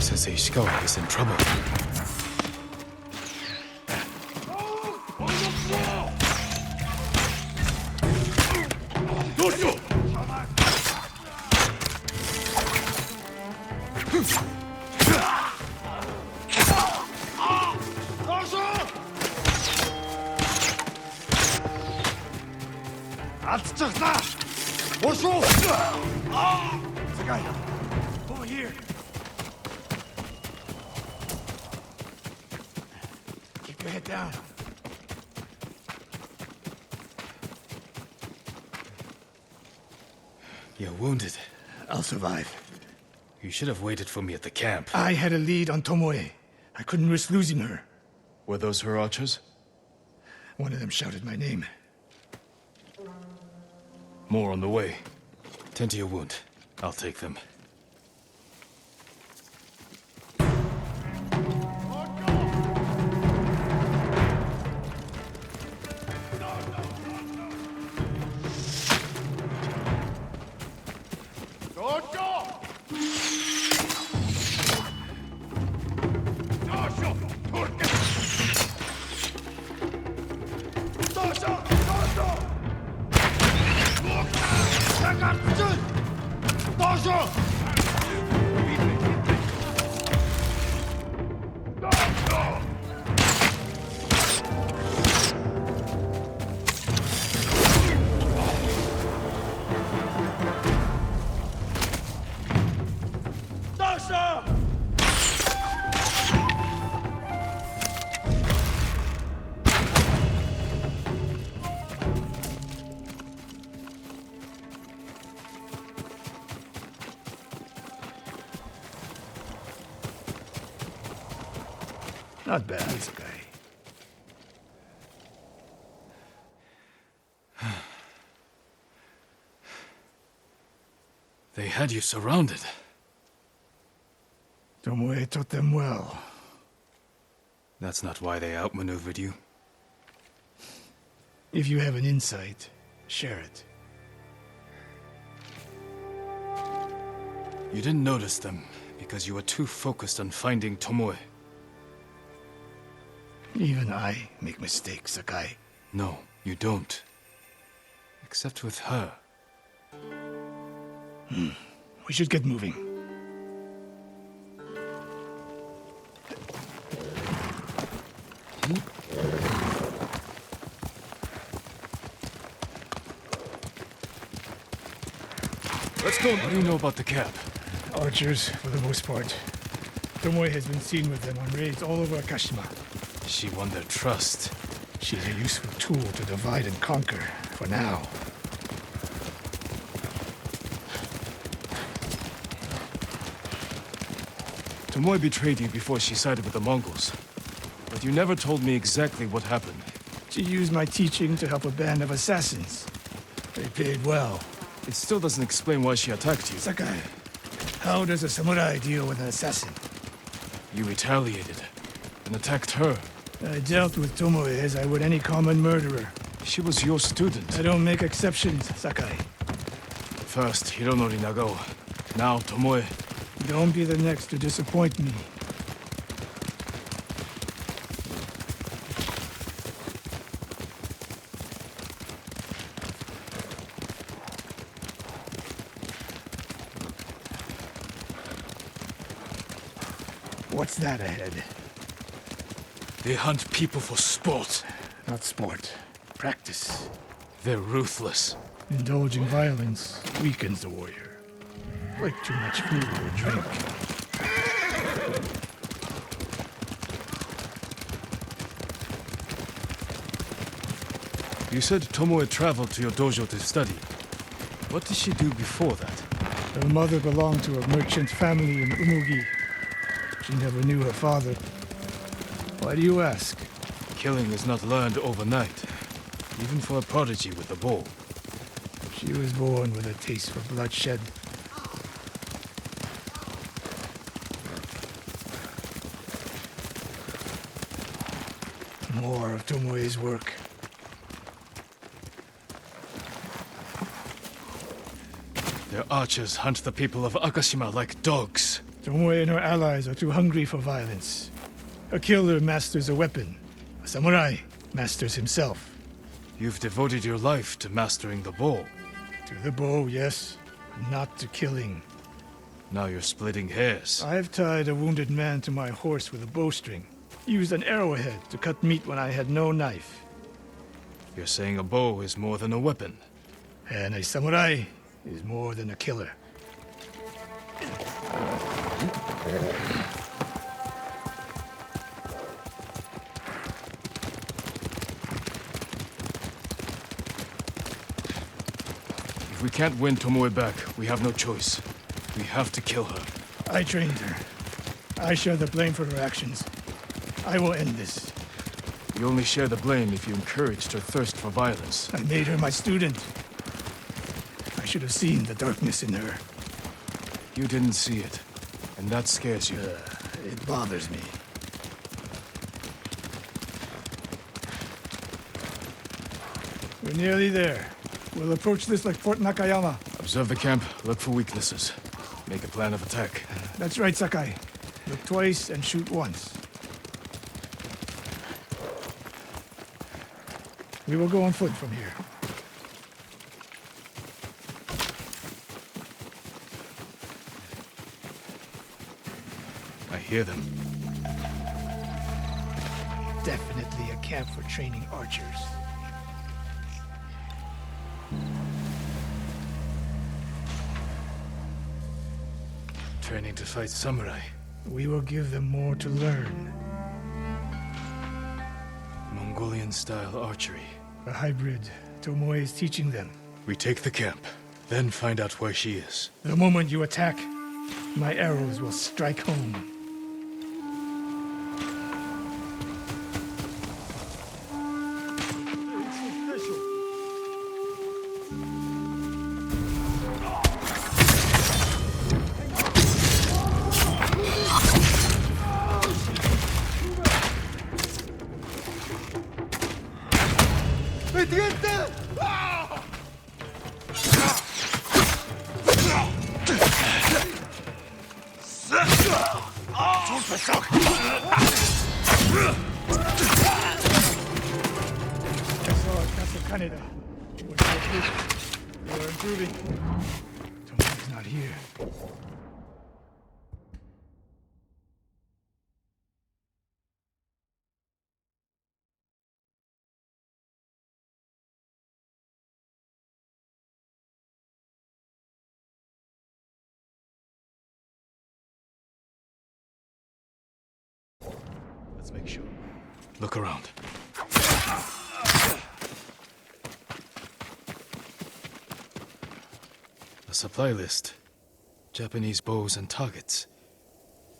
Sensei Ishikawa is in trouble. Over here. Keep your head down. You're wounded. I'll survive. You should have waited for me at the camp. I had a lead on Tomoe. I couldn't risk losing her. Were those her archers? One of them shouted my name. More on the way. Tend to your wound. I'll take them. Not bad, Sakai. They had you surrounded. Tomoe taught them well. That's not why they outmaneuvered you. If you have an insight, share it. You didn't notice them because you were too focused on finding Tomoe. Even I make mistakes, Sakai. No, you don't. Except with her. We should get moving. Let's go. What do you know about the camp? Archers, for the most part. Tomoe has been seen with them on raids all over Akashima. She won their trust. She's a useful tool to divide and conquer, for now. Tomoe betrayed you before she sided with the Mongols. But you never told me exactly what happened. She used my teaching to help a band of assassins. They paid well. It still doesn't explain why she attacked you. Sakai, how does a samurai deal with an assassin? You retaliated and attacked her. I dealt with Tomoe as I would any common murderer. She was your student. I don't make exceptions, Sakai. First, Hironori Nagao. Now, Tomoe. Don't be the next to disappoint me. What's that ahead? They hunt people for sport. Not sport. Practice. They're ruthless. Indulging violence weakens the warrior. Like too much food or drink. You said Tomoe traveled to your dojo to study. What did she do before that? Her mother belonged to a merchant family in Umugi. She never knew her father. Why do you ask? Killing is not learned overnight, even for a prodigy with a bow. She was born with a taste for bloodshed. More of Tomoe's work. Their archers hunt the people of Akashima like dogs. Tomoe and her allies are too hungry for violence. A killer masters a weapon. A samurai masters himself. You've devoted your life to mastering the bow. To the bow, yes. Not to killing. Now you're splitting hairs. I've tied a wounded man to my horse with a bowstring. Used an arrowhead to cut meat when I had no knife. You're saying a bow is more than a weapon. And a samurai is more than a killer. If we can't win Tomoe back, we have no choice. We have to kill her. I trained her. I share the blame for her actions. I will end this. You only share the blame if you encouraged her thirst for violence. I made her my student. I should have seen the darkness in her. You didn't see it, and that scares you. It bothers me. We're nearly there. We'll approach this like Fort Nakayama. Observe the camp, look for weaknesses. Make a plan of attack. That's right, Sakai. Look twice and shoot once. We will go on foot from here. I hear them. Definitely a camp for training archers. Training to fight samurai. We will give them more to learn. Mongolian-style archery. A hybrid. Tomoe is teaching them. We take the camp, then find out where she is. The moment you attack, my arrows will strike home. Canada. We're so close. We're improving. Tomoe's not here. Let's make sure. Look around. A supply list. Japanese bows and targets.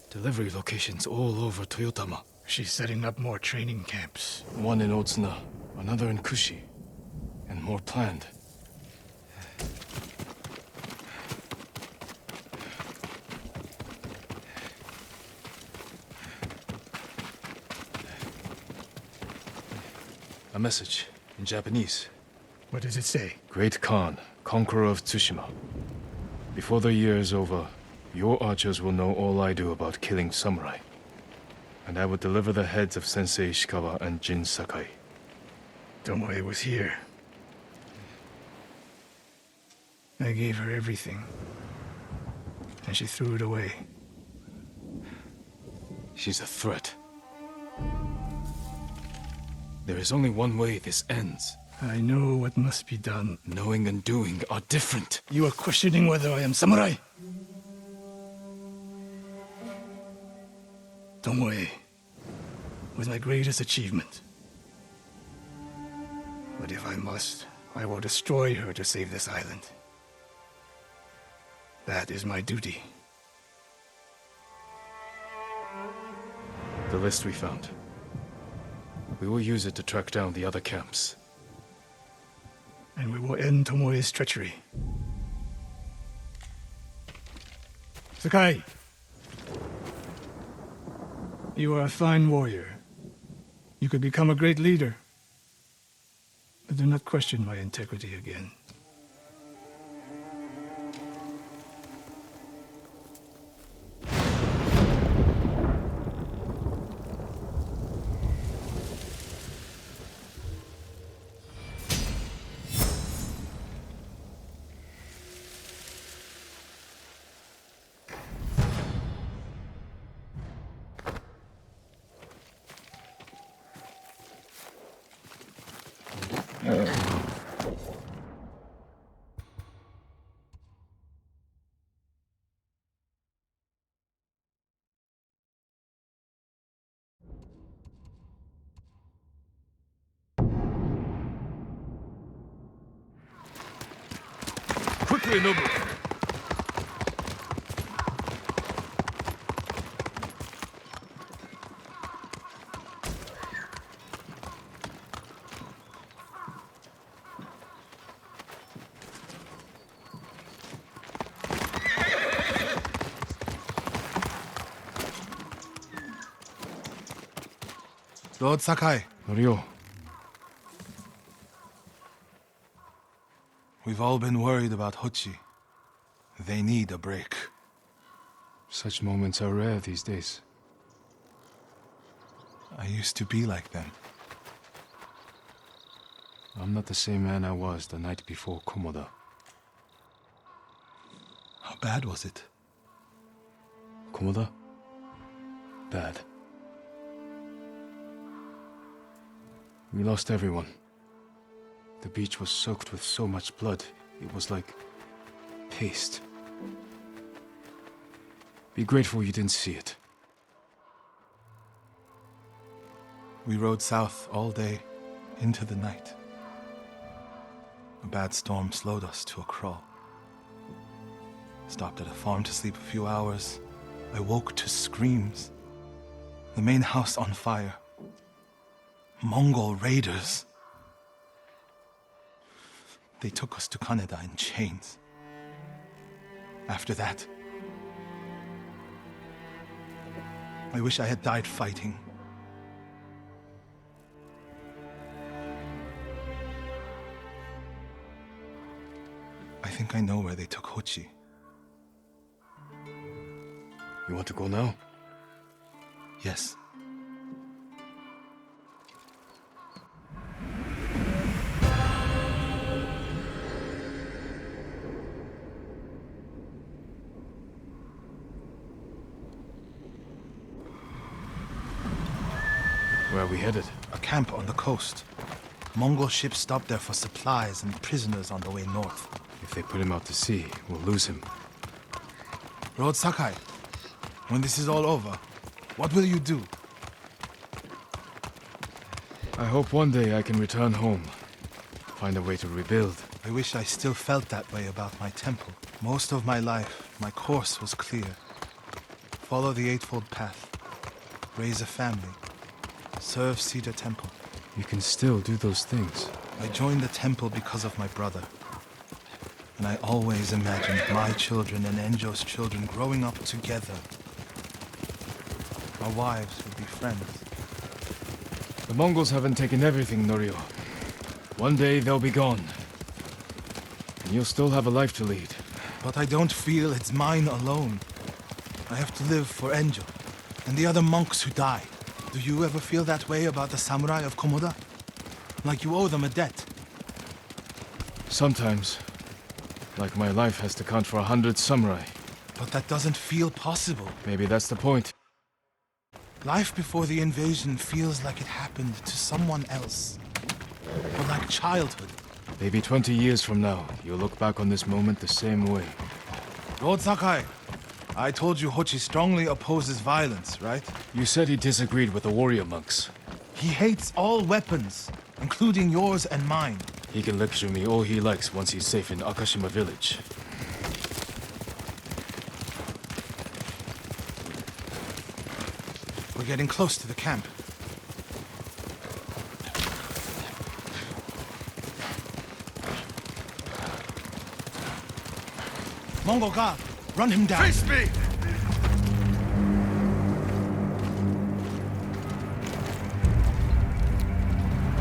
Delivery locations all over Toyotama. She's setting up more training camps. One in Otsuna, another in Kushi, and more planned. A message in Japanese. What does it say? Great Khan, conqueror of Tsushima. Before the year is over, your archers will know all I do about killing samurai. And I will deliver the heads of Sensei Ishikawa and Jin Sakai. Tomoe was here. I gave her everything. And she threw it away. She's a threat. There is only one way this ends. I know what must be done. Knowing and doing are different. You are questioning whether I am samurai? Tomoe was my greatest achievement. But if I must, I will destroy her to save this island. That is my duty. The list we found. We will use it to track down the other camps. And we will end Tomoe's treachery. Sakai! You are a fine warrior. You could become a great leader. But do not question my integrity again. Quickly, Nobu! Lord Sakai, Norio, we've all been worried about Hochi. They need a break. such moments are rare these days. I used to be like them. I'm not the same man I was the night before Komoda. How bad was it? Komoda? Bad. We lost everyone. The beach was soaked with so much blood, it was like paste. Be grateful you didn't see it. We rode south all day, into the night. A bad storm slowed us to a crawl. Stopped at a farm to sleep a few hours. I woke to screams. The main house on fire. Mongol raiders. They took us to Kaneda in chains. After that, I wish I had died fighting. I think I know where they took Hochi. You want to go now? Yes. Where are we headed? A camp on the coast. Mongol ships stopped there for supplies and prisoners on the way north. If they put him out to sea, we'll lose him. Lord Sakai, when this is all over, what will you do? I hope one day I can return home. Find a way to rebuild. I wish I still felt that way about my temple. Most of my life, my course was clear. Follow the Eightfold Path. Raise a family. Serve Cedar Temple. You can still do those things. I joined the temple because of my brother. And I always imagined my children and Enjo's children growing up together. Our wives would be friends. The Mongols haven't taken everything, Norio. One day they'll be gone. And you'll still have a life to lead. But I don't feel it's mine alone. I have to live for Enjo and the other monks who died. Do you ever feel that way about the samurai of Komoda? Like you owe them a debt? Sometimes. Like my life has to count for 100 samurai. But that doesn't feel possible. Maybe that's the point. Life before the invasion feels like it happened to someone else. Or like childhood. Maybe 20 years from now, you'll look back on this moment the same way. Lord Sakai, I told you Hochi strongly opposes violence, right? You said he disagreed with the warrior monks. He hates all weapons, including yours and mine. He can lecture me all he likes once he's safe in Akashima village. We're getting close to the camp. Mongol guard, run him down. Face me!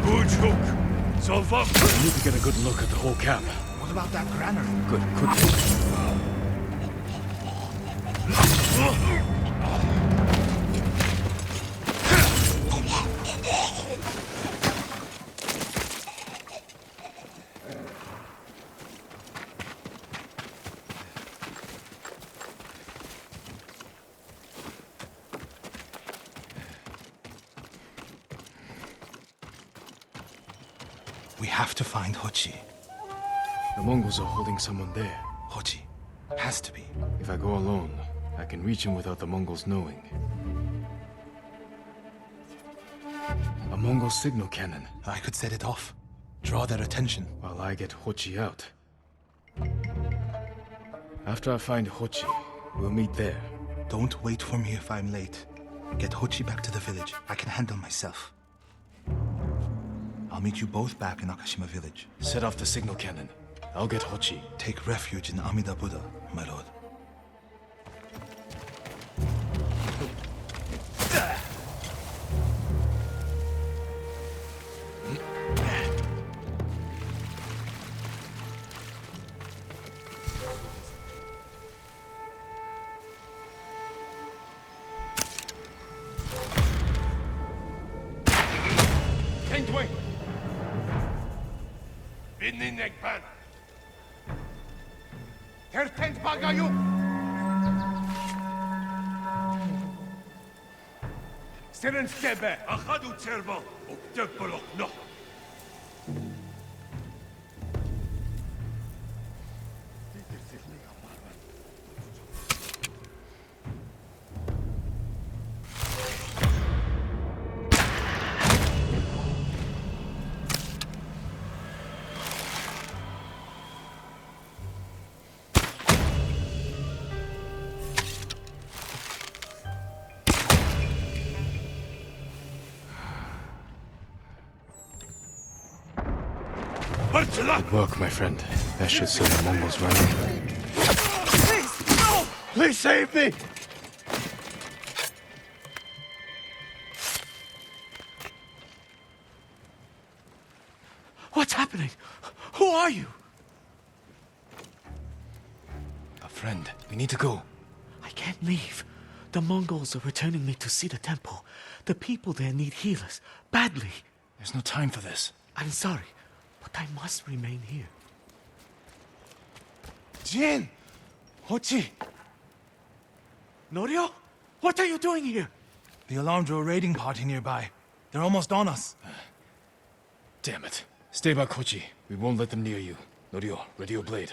Good hook. Self up. I need to get a good look at the whole camp. What about that granary? Good, quickly. We have to find Hochi. The Mongols are holding someone there. Hochi. Has to be. If I go alone, I can reach him without the Mongols knowing. A Mongol signal cannon, I could set it off. Draw their attention. while I get Hochi out. After I find Hochi, we'll meet there. Don't wait for me if I'm late. Get Hochi back to the village. I can handle myself. I'll meet you both back in Akashima village. Set off the signal cannon. I'll get Hochi. Take refuge in Amida Buddha, my lord. Tentway! Binninek pan! Tertent bagayu! Seren stebe! Achadu tserba! Oktek bolok no! Good work, my friend. That should send the Mongols running. Please! No! Please save me! What's happening? Who are you? A friend. We need to go. I can't leave. The Mongols are returning me to see the temple. The people there need healers. Badly. There's no time for this. I'm sorry, but I must remain here. Jin! Hochi! Norio? What are you doing here? The alarm drew a raiding party nearby. They're almost on us. Damn it. Stay back, Hochi. We won't let them near you. Norio, ready your blade.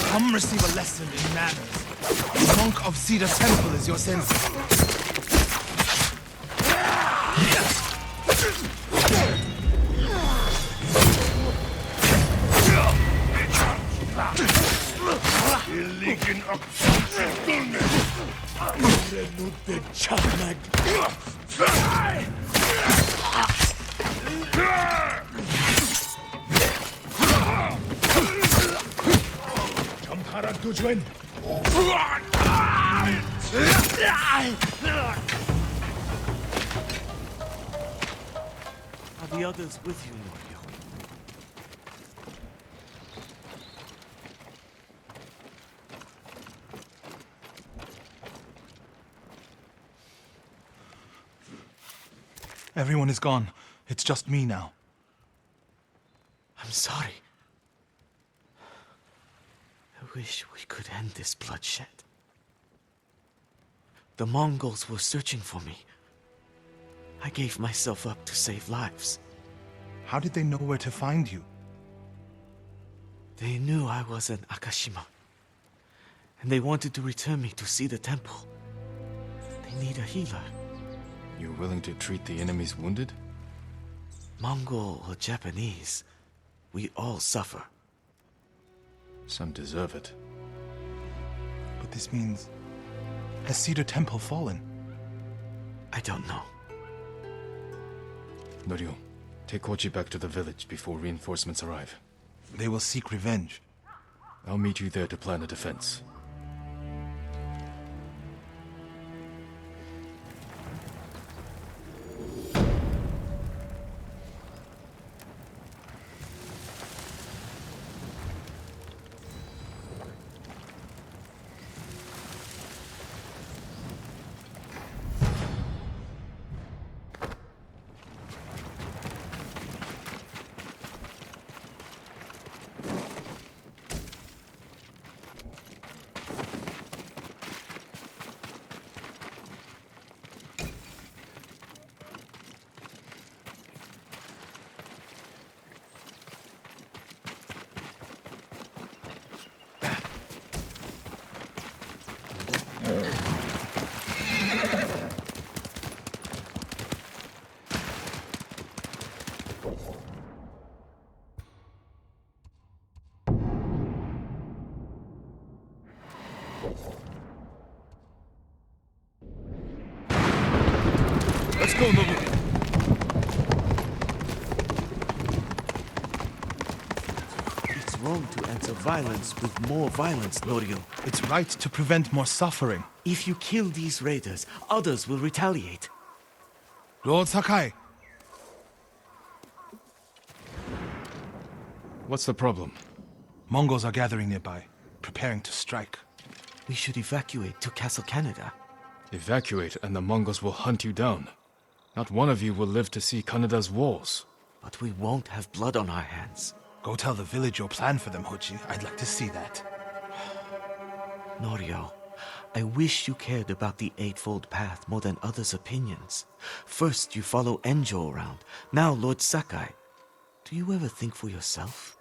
Come receive a lesson in manners. The monk of Cedar Temple is your sensei. Illigen Kamkara Dujwen. Are the others with you, Norio? Everyone is gone. It's just me now. I'm sorry. I wish we could end this bloodshed. The Mongols were searching for me. I gave myself up to save lives. How did they know where to find you? They knew I was in Akashima. And they wanted to return me to see the temple. They need a healer. You're willing to treat the enemy's wounded? Mongol or Japanese, we all suffer. Some deserve it. But this means... Has Cedar Temple fallen? I don't know. Norio, take Hochi back to the village before reinforcements arrive. They will seek revenge. I'll meet you there to plan a defense. Let's go, Nobu. It's wrong to answer violence with more violence, Norio. It's right to prevent more suffering. If you kill these raiders, others will retaliate. Lord Sakai, What's the problem? Mongols are gathering nearby, preparing to strike. We should evacuate to Castle Canada. Evacuate and the Mongols will hunt you down. Not one of you will live to see Kanada's walls. But we won't have blood on our hands. Go tell the village your plan for them, Hochi. I'd like to see that. Norio, I wish you cared about the Eightfold Path more than others' opinions. First you follow Enjo around, now Lord Sakai. Do you ever think for yourself?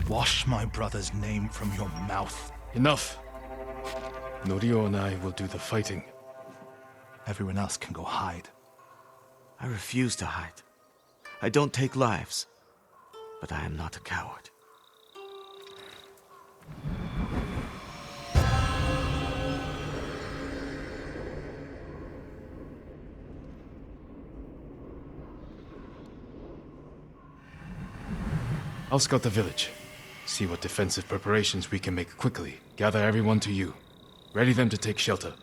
Wash my brother's name from your mouth. Enough! Norio and I will do the fighting. Everyone else can go hide. I refuse to hide. I don't take lives, but I am not a coward. I'll scout the village. See what defensive preparations we can make quickly. Gather everyone to you. Ready them to take shelter.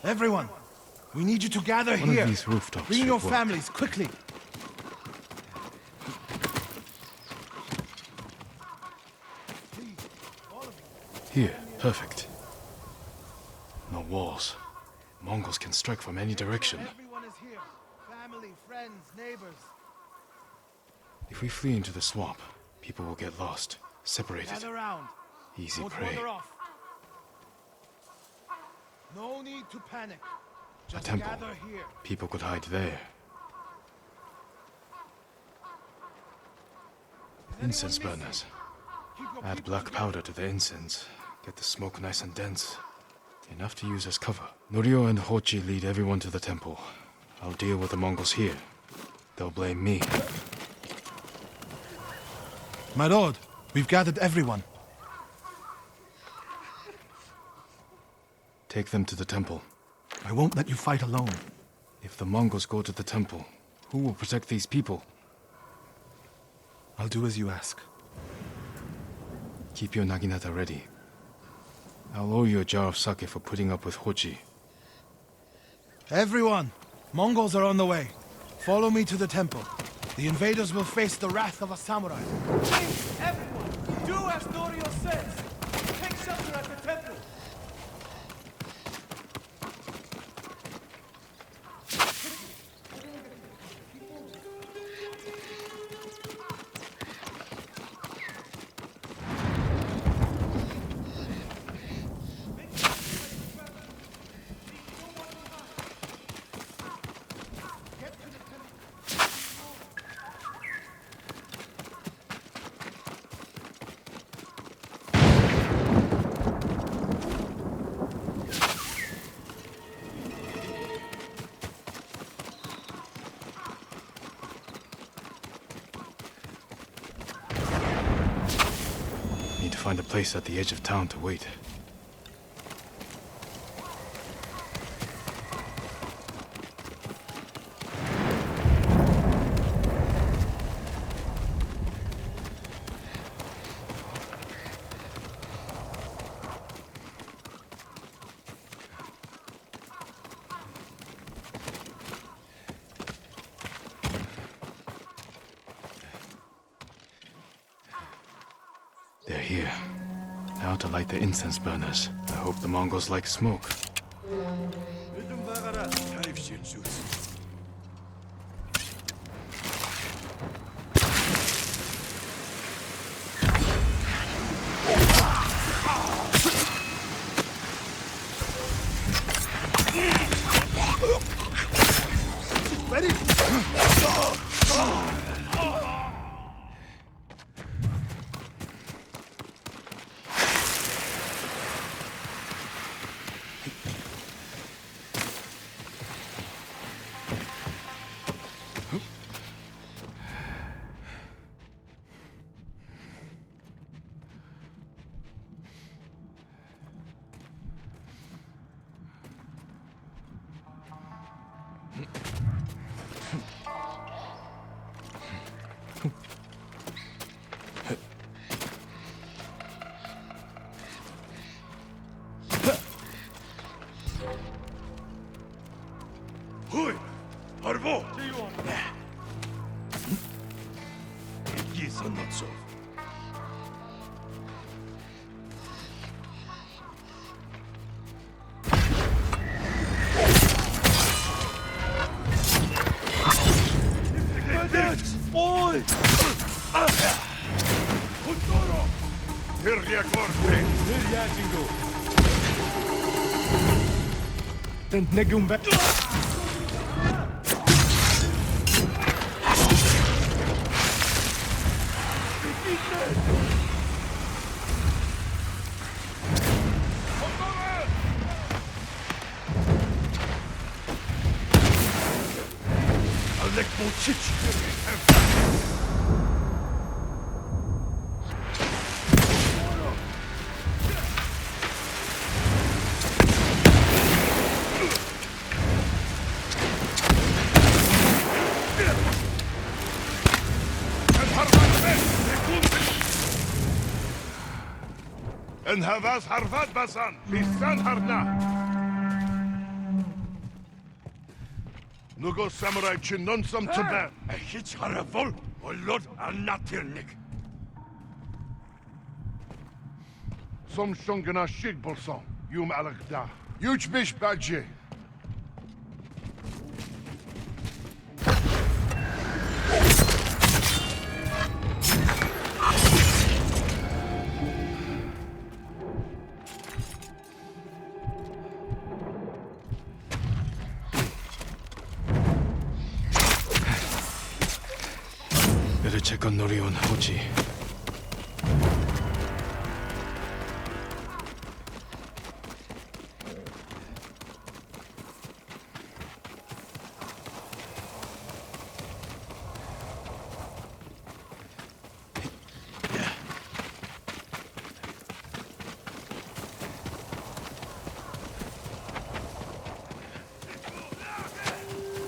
Everyone, we need you to gather One here. of these rooftops Bring should your work. families, quickly. Here, perfect. No walls. Mongols can strike from any direction. Everyone is here. Family, friends, neighbors. If we flee into the swamp, people will get lost, separated. Gather round. Easy Don't prey. wander off. No need to panic. Just temple. gather here. People could hide there. Incense burners. Keep your Add people black together. powder to the incense. Get the smoke nice and dense. Enough to use as cover. Norio and Hochi lead everyone to the temple. I'll deal with the Mongols here. They'll blame me. My lord, we've gathered everyone. Take them to the temple. I won't let you fight alone. If the Mongols go to the temple, who will protect these people? I'll do as you ask. Keep your naginata ready. I'll owe you a jar of sake for putting up with Hochi. Everyone, Mongols are on the way. Follow me to the temple. The invaders will face the wrath of a samurai. Please, everyone, do as Norio says. Take shelter at the temple. Need to find a place at the edge of town to wait. They're here. Now to light the incense burners. I hope the Mongols like smoke. Hui! Arvo! Иди за отцов. Ой! Культуру! Ирья горды! Олег Молчич! En havas harvad basan, bisan harna. Nugo samurai chinon som tebe. Hiç haravol, olod anatirnik. Som shongana shig bolson, yum alakda. Yuch bish badje. Better check on Norio and Hochi.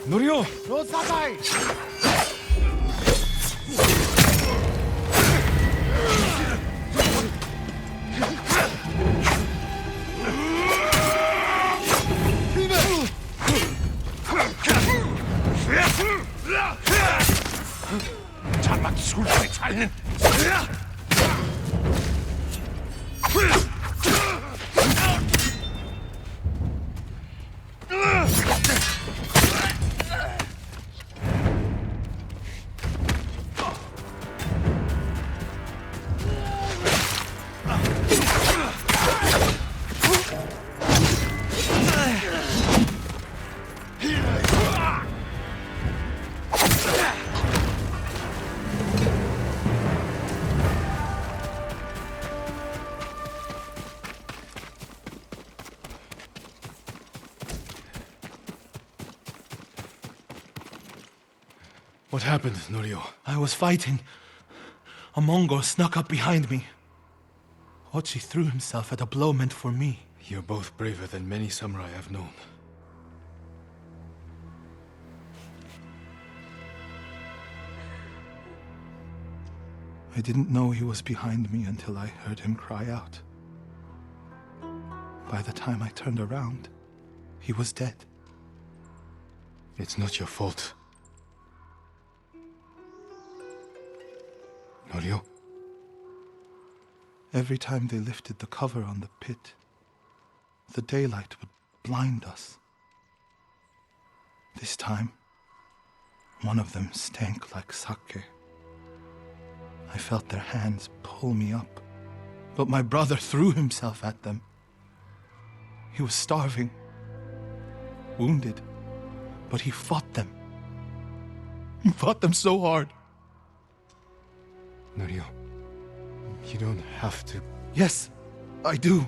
Norio! Lord Sakai! 자막 술에 차는. What happened, Norio? I was fighting. A Mongol snuck up behind me. Ochi threw himself at a blow meant for me. You're both braver than many samurai I've known. I didn't know he was behind me until I heard him cry out. By the time I turned around, he was dead. It's not your fault. Norio? Every time they lifted the cover on the pit, the daylight would blind us. This time, one of them stank like sake. I felt their hands pull me up, but my brother threw himself at them. He was starving, wounded, but he fought them. He fought them so hard. Norio, you don't have to. Yes, I do.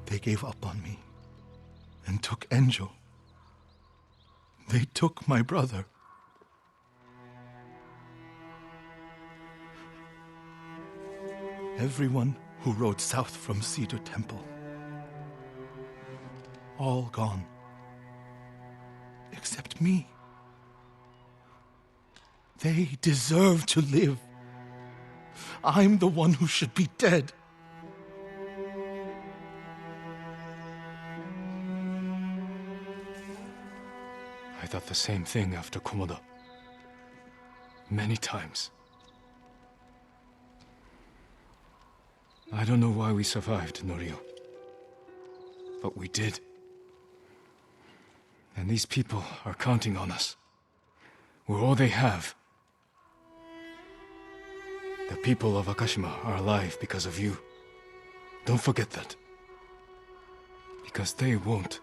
They gave up on me and took Enjo. They took my brother. Everyone who rode south from Cedar Temple. All gone. Except me. They deserve to live. I'm the one who should be dead. I thought the same thing after Komoda. Many times. I don't know why we survived, Norio. But we did. And these people are counting on us. We're all they have. The people of Akashima are alive because of you. Don't forget that. Because they won't.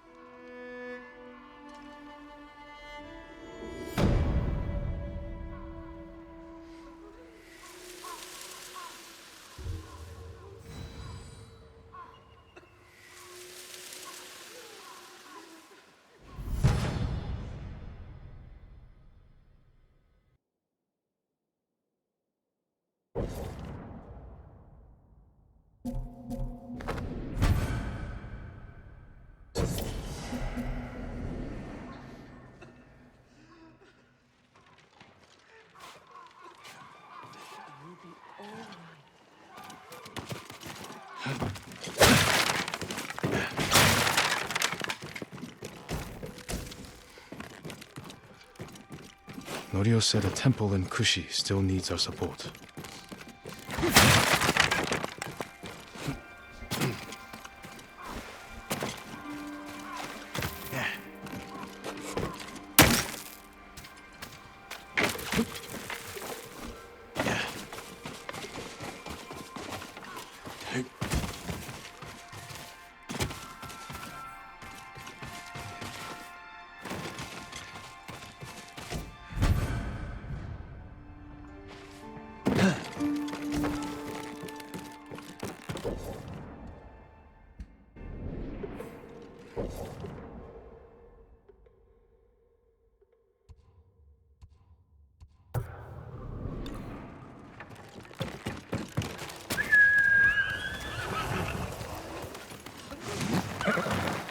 Norio said a temple in Kushi still needs our support.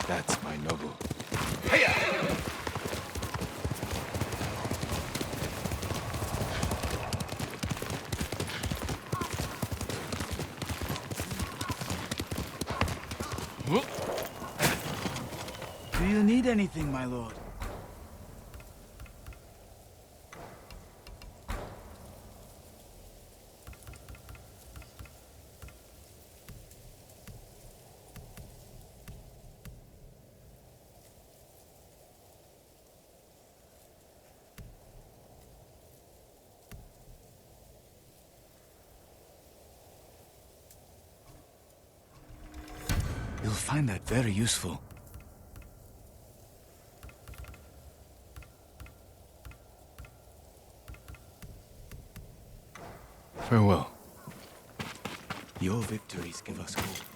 That's my Nobu. Do you need anything, my lord? You'll find that very useful. Farewell. Your victories give us hope.